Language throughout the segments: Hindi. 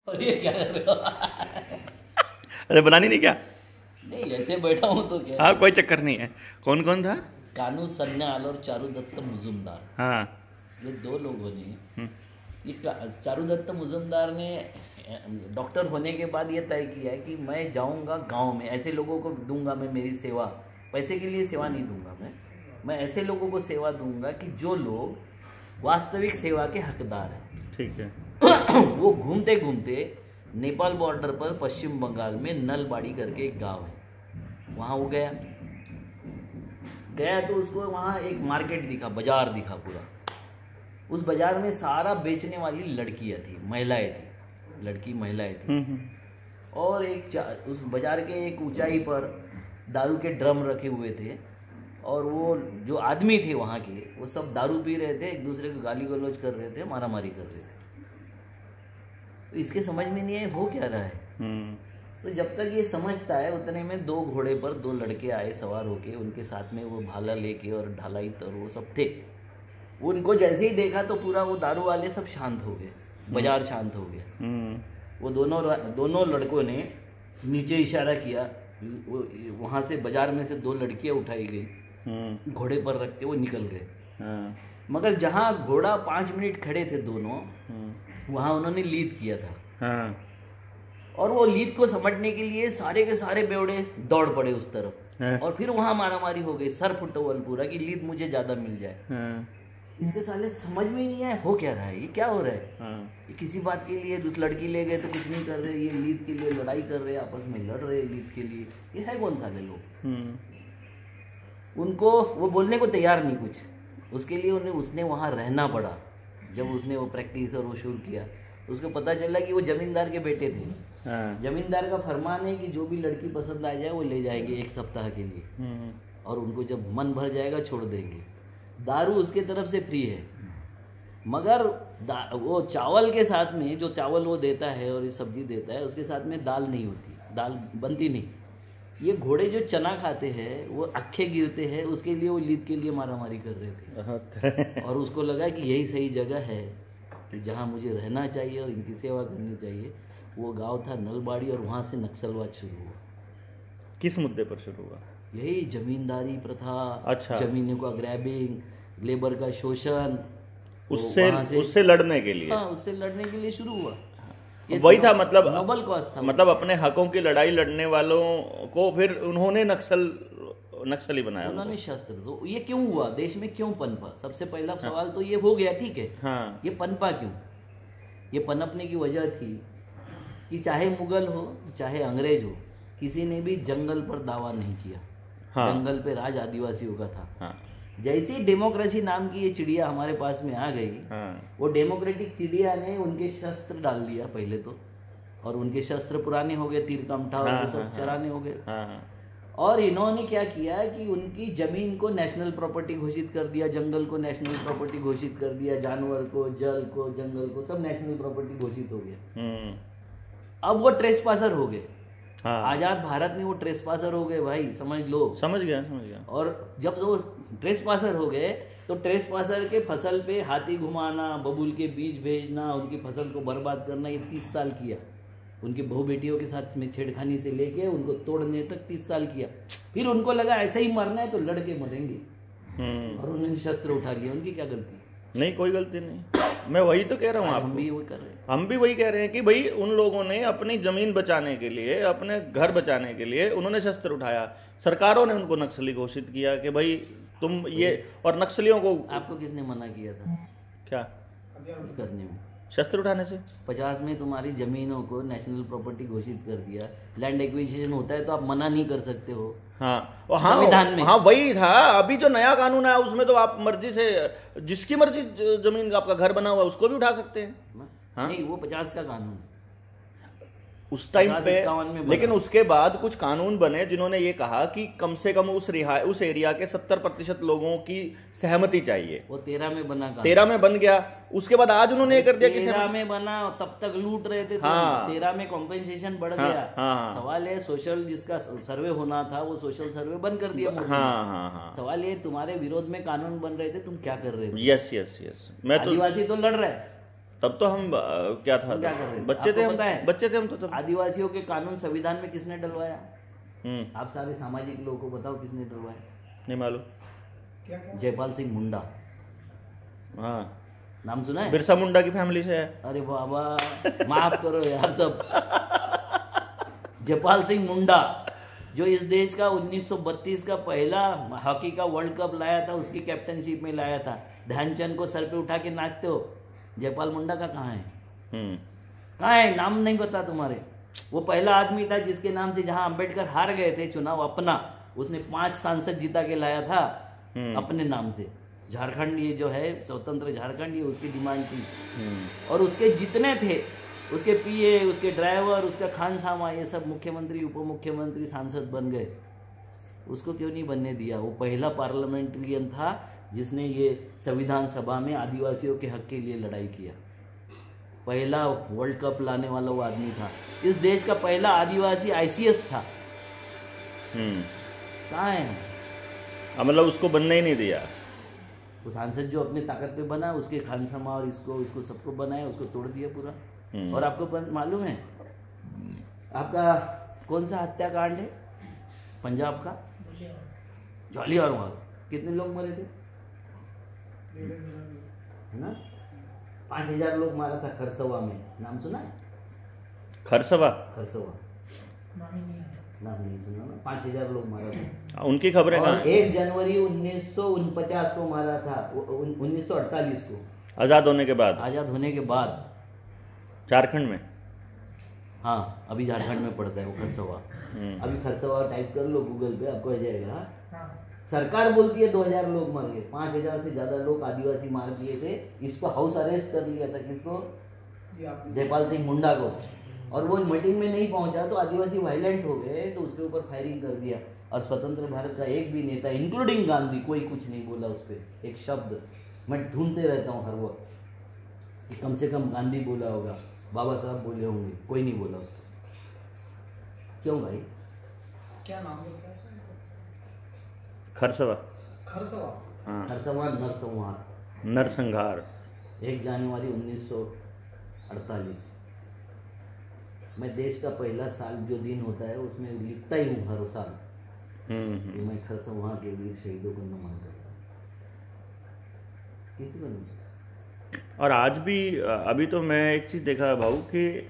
और ये क्या कर रहे हो? अरे बनानी नहीं क्या? नहीं, ऐसे बैठा हूँ तो क्या। हाँ, कोई चक्कर नहीं है। कौन कौन था? कानू सन्याल और चारुदत्त मुजुमदार, हाँ। ये दो लोगों ने ये चारुदत्त मुजुमदार ने डॉक्टर होने के बाद ये तय किया कि मैं जाऊंगा गांव में, ऐसे लोगों को दूंगा मैं मेरी सेवा। पैसे के लिए सेवा नहीं दूंगा मैं ऐसे लोगों को सेवा दूंगा कि जो लोग वास्तविक सेवा के हकदार हैं। ठीक है। वो घूमते घूमते नेपाल बॉर्डर पर पश्चिम बंगाल में नलबाड़ी करके एक गांव है, वहाँ वो गया तो उसको वहाँ एक मार्केट दिखा, बाजार दिखा पूरा। उस बाजार में सारा बेचने वाली लड़कियाँ थी, महिलाएं थी, लड़की महिलाएं थी। और उस बाजार के एक ऊंचाई पर दारू के ड्रम रखे हुए थे, और वो जो आदमी थे वहाँ के, वो सब दारू पी रहे थे, एक दूसरे को गाली गलौज कर रहे थे, मारामारी कर रहे थे। तो इसके समझ में नहीं आए हो क्या रहा है। तो जब तक ये समझता है उतने में दो घोड़े पर दो लड़के आए सवार होके, उनके साथ में वो भाला लेके और ढालाई तर वो सब थे। उनको जैसे ही देखा तो पूरा वो दारू वाले सब शांत हो गए, बाजार शांत हो गया। वो दोनों लड़कों ने नीचे इशारा किया, वहां से बाजार में से दो लड़कियां उठाई गई, घोड़े पर रख के वो निकल गए। मगर जहाँ घोड़ा 5 मिनट खड़े थे दोनों, वहां उन्होंने लीद किया था। और वो लीद को समझने के लिए सारे के सारे बेवड़े दौड़ पड़े उस तरफ, और फिर वहां मारामारी हो गई, सर फुटबॉल पूरा कि लीद मुझे ज्यादा मिल जाए। इसके साले समझ में नहीं आया हो क्या रहा है, ये क्या हो रहा है। ये किसी बात के लिए उस लड़की ले गए तो कुछ नहीं कर रहे, ये लीद के लिए लड़ाई कर रहे, आपस में लड़ रहे लीद के लिए। ये है कौन साले लोग। उनको वो बोलने को तैयार नहीं कुछ, उसके लिए उसने वहां रहना पड़ा। जब उसने वो प्रैक्टिस और वो शुरू किया तो उसको पता चला कि वो जमींदार के बेटे थे। जमींदार का फरमान है कि जो भी लड़की पसंद आ जाए वो ले जाएंगे 1 सप्ताह के लिए, और उनको जब मन भर जाएगा छोड़ देंगे। दारू उसके तरफ से फ्री है, मगर वो चावल के साथ में, जो चावल वो देता है और ये सब्जी देता है, उसके साथ में दाल नहीं होती, दाल बनती नहीं। ये घोड़े जो चना खाते हैं वो अक्खे गिरते हैं, उसके लिए वो लीद के लिए मारामारी कर रहे थे। और उसको लगा कि यही सही जगह है कि जहाँ मुझे रहना चाहिए और इनकी सेवा करनी चाहिए। वो गांव था नलबाड़ी, और वहाँ से नक्सलवाद शुरू हुआ। किस मुद्दे पर शुरू हुआ? यही जमींदारी प्रथा। अच्छा। जमीनों का ग्रैबिंग, लेबर का शोषण, उससे लड़ने के लिए। हाँ, उससे लड़ने के लिए शुरू हुआ। वही था, मतलब नोबल कॉज था, मतलब अपने हकों की लड़ाई लड़ने वालों को फिर उन्होंने नक्सली बनाया। उन्होंने शस्त्र। तो ये क्यों हुआ, देश में क्यों पनपा? सबसे पहला सवाल तो ये हो गया, ठीक है। हाँ। ये पनपा क्यों? ये पनपने की वजह थी कि चाहे मुगल हो चाहे अंग्रेज हो, किसी ने भी जंगल पर दावा नहीं किया। हाँ। जंगल पे राज आदिवासियों का था। हाँ। जैसी डेमोक्रेसी नाम की ये चिड़िया हमारे पास में आ गई। हाँ। वो डेमोक्रेटिक चिड़िया ने उनके शस्त्र डाल दिया पहले तो, और उनके शस्त्र पुराने हो गए, तीर कामठा और सब चराने हो गए। और इन्होंने क्या किया कि उनकी जमीन को नेशनल प्रॉपर्टी घोषित कर दिया, जंगल को नेशनल प्रॉपर्टी घोषित कर दिया, जानवर को, जल को, जंगल को, सब नेशनल प्रॉपर्टी घोषित हो गया। अब वो ट्रेसपासर हो गए। हाँ। आजाद भारत में वो ट्रेसपासर हो गए भाई, समझ गया। और जब वो ट्रेसपासर हो गए तो ट्रेसपासर के फसल पे हाथी घुमाना, बबूल के बीज भेजना, उनकी फसल को बर्बाद करना, ये 30 साल किया। उनकी बहू बेटियों के साथ में छेड़खानी से लेके उनको तोड़ने तक 30 साल किया। फिर उनको लगा ऐसे ही मरना है तो लड़के मरेंगे, और उन्होंने शस्त्र उठा लिया। उनकी क्या गलती? नहीं, कोई गलती नहीं। मैं वही तो कह रहा हूँ, हम भी वही कर रहे हैं। हम भी वही कह रहे हैं कि भाई उन लोगों ने अपनी जमीन बचाने के लिए, अपने घर बचाने के लिए उन्होंने शस्त्र उठाया। सरकारों ने उनको नक्सली घोषित किया कि भाई तुम ये, और नक्सलियों को आपको किसने मना किया था क्या करने में, शस्त्र उठाने से? 50 में तुम्हारी जमीनों को नेशनल प्रॉपर्टी घोषित कर दिया। लैंड एक्विजिशन होता है तो आप मना नहीं कर सकते हो। हाँ, संविधान में। हाँ, वही था। अभी जो नया कानून है उसमें तो आप मर्जी से, जिसकी मर्जी जमीन आपका घर बना हुआ उसको भी उठा सकते हैं। हाँ? नहीं, वो 50 का कानून उस टाइम पे। लेकिन उसके बाद कुछ कानून बने जिन्होंने ये कहा कि कम से कम उस एरिया के 70% लोगों की सहमति चाहिए। वो 13 में बना, 13 में बन गया। उसके बाद आज उन्होंने ये कर दिया कि 13 में बना, तब तक लूट रहे थे। हाँ। 13 में कॉम्पेंसेशन बढ़ गया। हाँ। सवाल है सोशल, जिसका सर्वे होना था वो सोशल सर्वे बंद कर दिया। हाँ। सवाल ये तुम्हारे विरोध में कानून बन रहे थे, तुम क्या कर रहे थे? यस। मैं तो आदिवासी तो लड़ रहा है, तब तो हम क्या था, क्या कर रहे थे? बच्चे थे आपको हम, पता है? बच्चे थे हम तो तब। आदिवासियों के कानून संविधान में किसने डलवाया? हम्म। आप सारे सामाजिक लोगों को बताओ किसने डलवाया? नहीं मालूम। जयपाल सिंह मुंडा, हाँ, नाम सुना है? बिरसा मुंडा की फैमिली से है। अरे बाबा, माफ करो यार सब। जयपाल सिंह मुंडा जो इस देश का 1932 का पहला हॉकी का वर्ल्ड कप लाया था, उसकी कैप्टनशिप में लाया था। ध्यानचंद को सर पे उठा के नाचते हो, जयपाल मुंडा का कहाँ है? कहाँ है? नाम नहीं पता तुम्हारे? वो पहला आदमी था जिसके नाम से जहां अंबेडकर हार गए थे चुनाव अपना, उसने 5 सांसद जीता के लाया था अपने नाम से। झारखंड, ये जो है स्वतंत्र झारखंड, ये उसकी डिमांड थी। और उसके जितने थे, उसके पीए, उसके ड्राइवर, उसका खानसामा, ये सब मुख्यमंत्री, उप मुख्यमंत्री, सांसद बन गए। उसको क्यों नहीं बनने दिया? वो पहला पार्लियामेंट्रियन था जिसने ये संविधान सभा में आदिवासियों के हक के लिए लड़ाई किया। पहला वर्ल्ड कप लाने वाला वो आदमी था। इस देश का पहला आदिवासी आईसीएस था। कहाँ है? मतलब उसको बनने ही नहीं दिया। वो सांसद जो अपने ताकत पे बना, उसके खानसामा और इसको सबको बनाया, उसको तोड़ दिया पूरा। और आपको मालूम है आपका कौन सा हत्याकांड है पंजाब का? जालियांवाला। कितने लोग मरे थे? है ना? 5000 लोग मारा था खरसवा में। नाम सुना है? खरसवा नाम नहीं सुना ना? 5000 लोग मारा था। उनकी खबरें और कहाँ? 1 जनवरी 1949 को मारा था, 1948 को, आजाद होने के बाद। आजाद होने के बाद। झारखंड में? हाँ, अभी झारखंड में पड़ता है वो खरसवा। अभी खरसवा टाइप कर लो गूगल पे, आपको आ जाएगा। सरकार बोलती है 2000 लोग मर गए, 5000 से ज्यादा लोग आदिवासी मार दिए थे। इसको हाउस अरेस्ट कर लिया था। किसको? जयपाल सिंह मुंडा को। और वो मीटिंग में नहीं पहुंचा तो आदिवासी वायलेंट हो गए, तो उसके ऊपर फायरिंग कर दिया। और स्वतंत्र भारत का एक भी नेता, इंक्लूडिंग गांधी, कोई कुछ नहीं बोला उस पर एक शब्द। मैं ढूंढते रहता हूँ हर वक्त कि कम से कम गांधी बोला होगा, बाबा साहब बोले होंगे, कोई नहीं बोला उसको। क्यों भाई? क्या नाम है? खरसवा। हाँ, खरसवा नरसंहार, नरसंहार। 1 जनवरी 1948 मैं देश का पहला साल जो दिन होता है उसमें लिखता ही हूँ हर साल कि मैं खरसवा के वीर शहीदों को नमन करता हूँ। किसी को नहीं। और आज भी अभी तो मैं एक चीज़ देखा भाऊ कि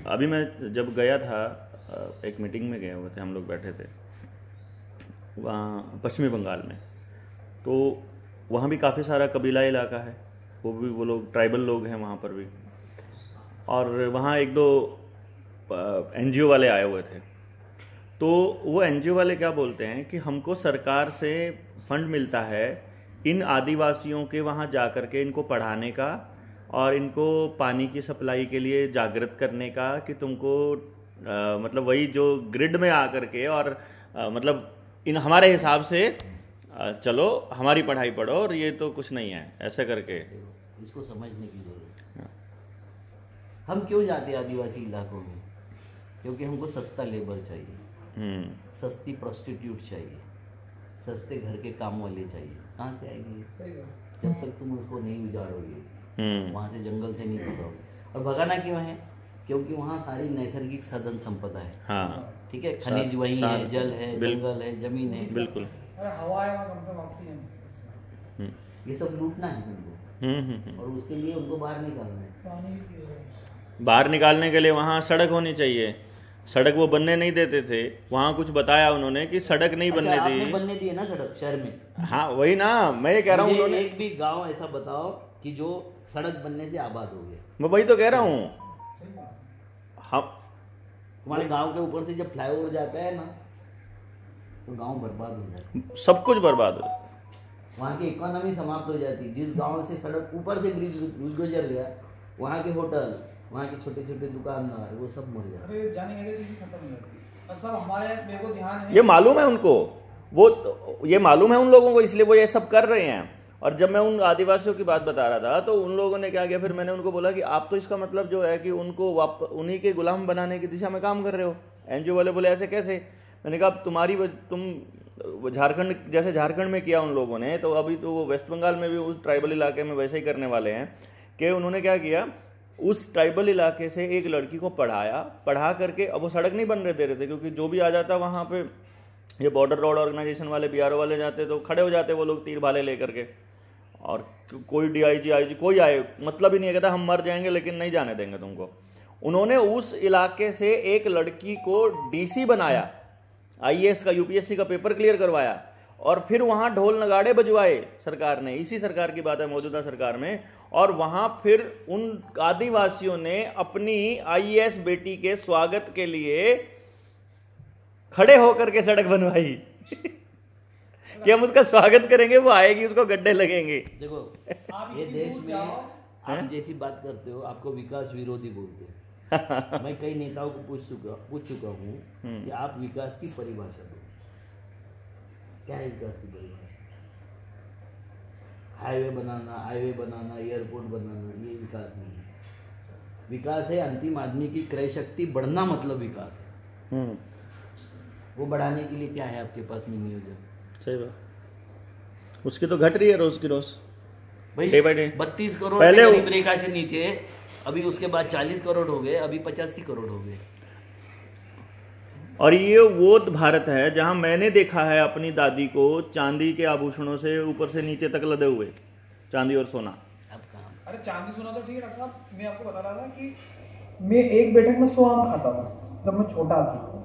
अभी मैं जब गया था, एक मीटिंग में गए हुए थे हम लोग, बैठे थे वहाँ पश्चिमी बंगाल में। तो वहाँ भी काफ़ी सारा कबीला इलाका है, वो लोग ट्राइबल लोग हैं वहाँ पर भी। और वहाँ 1-2 एनजीओ वाले आए हुए थे। तो वो एनजीओ वाले क्या बोलते हैं कि हमको सरकार से फंड मिलता है इन आदिवासियों के वहाँ जा कर के इनको पढ़ाने का और इनको पानी की सप्लाई के लिए जागृत करने का कि तुमको मतलब वही जो ग्रिड में आकर के और मतलब इन हमारे हिसाब से चलो, हमारी पढ़ाई पढ़ो, और ये तो कुछ नहीं है, ऐसे करके। इसको समझने की जरूरत है। हम क्यों जाते हैं आदिवासी इलाकों में? क्योंकि हमको सस्ता लेबर चाहिए, सस्ती प्रोस्टिट्यूट चाहिए, सस्ते घर के काम वाले चाहिए। कहाँ से आएगी? जब तक तुम उसको नहीं उजाड़ोगे, वहाँ से जंगल से नहीं पकड़ोगे। और भगाना क्यों है? क्योंकि वहाँ सारी नैसर्गिक साधन संपदा है। हाँ, ठीक है, खनिज वही है, जल है, जंगल है, जमीन है, बिल्कुल। हवा है, कम से कम ऑक्सीजन। ये सब लूटना है तुमको। और उसके लिए उनको बाहर निकालना है। बाहर निकालने के लिए वहाँ सड़क होनी चाहिए। सड़क वो बनने नहीं देते थे। वहाँ कुछ बताया उन्होंने कि सड़क नहीं बनने दी। आपने बनने दी है ना सड़क शहर में? हाँ, वही ना मैं ये कह रहा हूँ। उन्होंने एक भी गांव ऐसा बताओ कि जो सड़क बनने से आबाद हो गया। मैं वही तो कह रहा हूँ। हम हमारे गांव के ऊपर से जब फ्लाईओवर जाता है ना, तो गांव बर्बाद हो जाता है, सब कुछ बर्बाद हो। वहाँ की इकोनॉमी समाप्त हो जाती है। जिस गांव से सड़क ऊपर से ब्रिज गुजर गया, वहाँ के होटल, वहाँ के छोटे छोटे दुकानदार, वो सब मर जाते हैं। जाने चीजें खत्म हो जाती है। और सब हमारे मेरे को ध्यान है, ये मालूम है उनको, वो ये मालूम है उन लोगों को, इसलिए वो ये सब कर रहे हैं। और जब मैं उन आदिवासियों की बात बता रहा था तो उन लोगों ने क्या किया, फिर मैंने उनको बोला कि आप तो इसका मतलब जो है कि उनको उन्हीं के गुलाम बनाने की दिशा में काम कर रहे हो। एनजीओ वाले बोले ऐसे कैसे? मैंने कहा तुम झारखंड, जैसे झारखंड में किया उन लोगों ने, तो अभी तो वो वेस्ट बंगाल में भी उस ट्राइबल इलाके में वैसे ही करने वाले हैं कि उन्होंने क्या किया, उस ट्राइबल इलाके से एक लड़की को पढ़ा करके, अब वो सड़क नहीं बनने दे रहे थे क्योंकि जो भी आ जाता वहाँ पे, ये बॉर्डर रोड ऑर्गेनाइजेशन वाले, बीआरओ वाले जाते तो खड़े हो जाते वो लोग तीर भाले लेकर के, और कोई डीआईजी आईजी कोई आए मतलब ही नहीं है, कहता हम मर जाएंगे लेकिन नहीं जाने देंगे तुमको। उन्होंने उस इलाके से एक लड़की को डीसी बनाया, आईएएस का, यूपीएससी का पेपर क्लियर करवाया, और फिर वहाँ ढोल नगाड़े बजवाए सरकार ने, इसी सरकार की बात है, मौजूदा सरकार में, और वहाँ फिर उन आदिवासियों ने अपनी आईएएस बेटी के स्वागत के लिए खड़े होकर के सड़क बनवाई कि हम उसका स्वागत करेंगे, वो आएगी, उसको गड्ढे लगेंगे। देखो ये देश में आप जैसी बात करते हो, आपको विकास विरोधी बोलते हैं। मैं कई नेताओं को पूछ चुका हूँ कि आप विकास की परिभाषा दो, क्या है विकास की परिभाषा? हाईवे बनाना, एयरपोर्ट बनाना, ये विकास नहीं है। विकास है अंतिम आदमी की क्रय शक्ति बढ़ना, मतलब विकास है। वो बढ़ाने के लिए क्या है आपके पास में नियोजन? सही बात, उसकी तो घट रही है रोज की रोज भाई, डे बाय डे। 32 करोड़ गरीब रेखा से नीचे, अभी उसके बाद 40 करोड़ हो गए, अभी 85 करोड़ हो गए। और ये वो भारत है जहां मैंने देखा है अपनी दादी को चांदी के आभूषणों से ऊपर से नीचे तक लदे हुए, चांदी और सोना। अब कहाँ? अरे चांदी सोना तो ठीक है डॉक्टर साहब, मैं आपको बता रहा था कि मैं एक बैठक में 100 आम खाता था जब मैं छोटा था।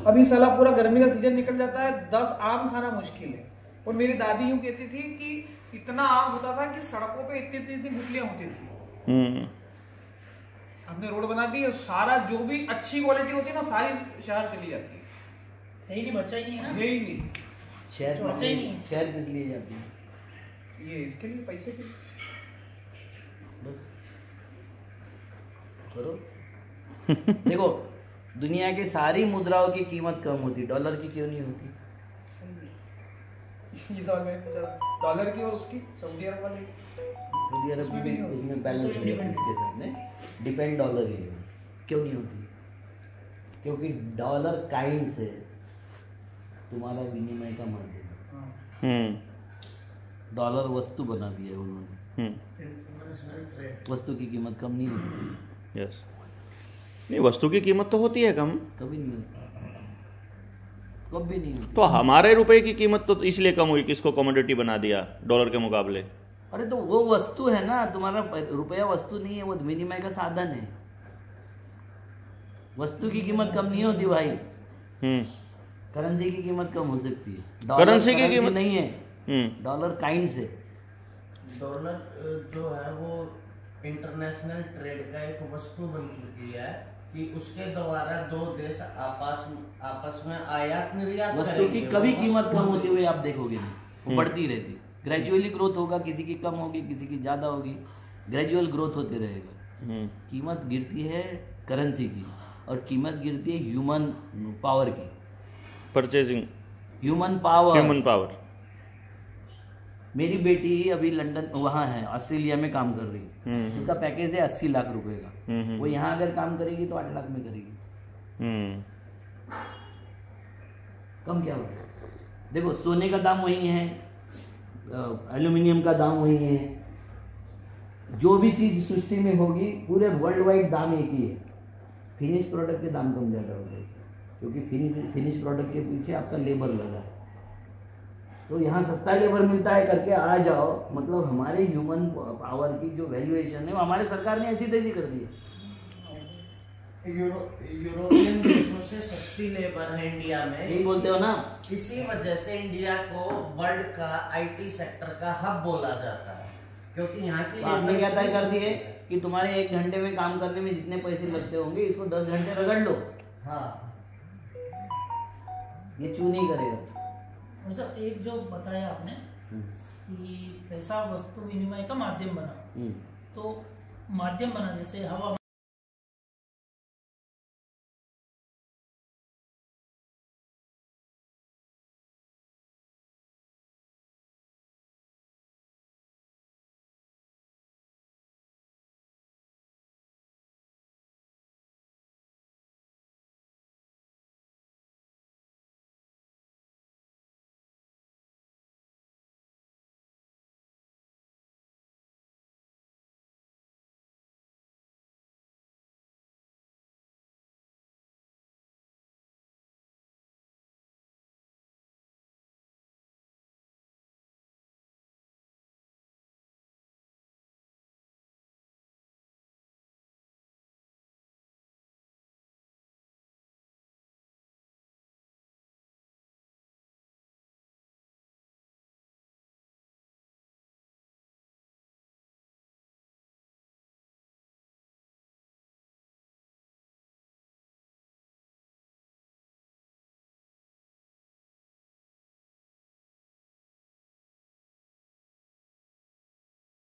अभी साला पूरा गर्मी का सीजन निकल जाता है, 10 आम खाना मुश्किल है। और मेरी दादी यूं कहती थी कि इतना आम होता था कि सड़कों पे इतनी गुठलियां होती थी। हमने रोड बना दी, सारा जो भी अच्छी क्वालिटी होती है ना, सारी शहर चली जाती है। यही नहीं, बच्चा ही नहीं है ना, यही नहीं। शहर किस लिए जाती है? ये इसके लिए, पैसे के लिए। बस करो। देखो दुनिया के सारी मुद्राओं की कीमत कम होती, डॉलर की क्यों नहीं होती? ये सवाल मैंने पूछा, डॉलर की और उसकी सऊदी अरब वाली। सऊदी अरब की भी उसमें बैलेंस है, इसके सामने डिपेंड डॉलर ही है। क्यों नहीं होती? क्योंकि डॉलर काइंड से तुम्हारा विनिमय का माध्यम। डॉलर वस्तु बना दिया है उन्होंने, वस्तु की कीमत कम नहीं होती। यस, नहीं वस्तु की कीमत तो होती है कम, कभी नहीं होती, कभी नहीं होती। तो हमारे रुपए की कीमत तो इसलिए कम हुई कि इसको कमोडिटी बना दिया डॉलर के मुकाबले। अरे तो वो वस्तु है ना, तुम्हारा रुपया वस्तु नहीं है, वो विनिमय का साधन है। वस्तु की कीमत कम नहीं होती भाई, करेंसी की कीमत कम हो सकती है। करेंसी की कीमत नहीं है, डॉलर काइंड से। डॉलर जो है वो इंटरनेशनल ट्रेड का एक वस्तु बन चुकी है कि उसके द्वारा दो देश आपस में आयात निर्यात वस्तु की कभी कीमत कम होती हुई आप देखोगे नहीं, वो बढ़ती रहती। ग्रेजुअली ग्रोथ होगा, किसी की कम होगी, किसी की ज्यादा होगी, ग्रेजुअल ग्रोथ होते रहेगा। कीमत गिरती है करेंसी की, और कीमत गिरती है ह्यूमन पावर की, परचेजिंग ह्यूमन पावर। मेरी बेटी अभी लंदन वहाँ है, ऑस्ट्रेलिया में काम कर रही है, उसका पैकेज है 80 लाख रुपए का। वो यहाँ अगर काम करेगी तो 8 लाख में करेगी। कम क्या होगा? देखो सोने का दाम वही है, एल्यूमिनियम का दाम वही है, जो भी चीज सृष्टि में होगी पूरे वर्ल्ड वाइड दाम एक ही है। फिनिश प्रोडक्ट के दाम कम ज़्यादा हो जाएंगे, क्योंकि फिनिश प्रोडक्ट के पीछे आपका लेबर लगा है। तो यहाँ सस्ता लेबर मिलता है करके आ जाओ, मतलब हमारे ह्यूमन पावर की जो वैल्यूएशन है वो हमारे सरकार ने ऐसी तैसी कर दी है। यूरोपियन देशों से सस्ती लेबर है इंडिया में, यही बोलते हो ना, इसी वजह से इंडिया को वर्ल्ड का आईटी सेक्टर का हब बोला जाता है, क्योंकि यहाँ की आपने क्या तय कर दिए कि तुम्हारे 1 घंटे में काम करने में जितने पैसे लगते होंगे इसको 10 घंटे रगड़ लो। हाँ, ये चू नहीं करेगा। सर एक जो बताया आपने कि पैसा वस्तु विनिमय का माध्यम बना, तो माध्यम बना, जैसे हवा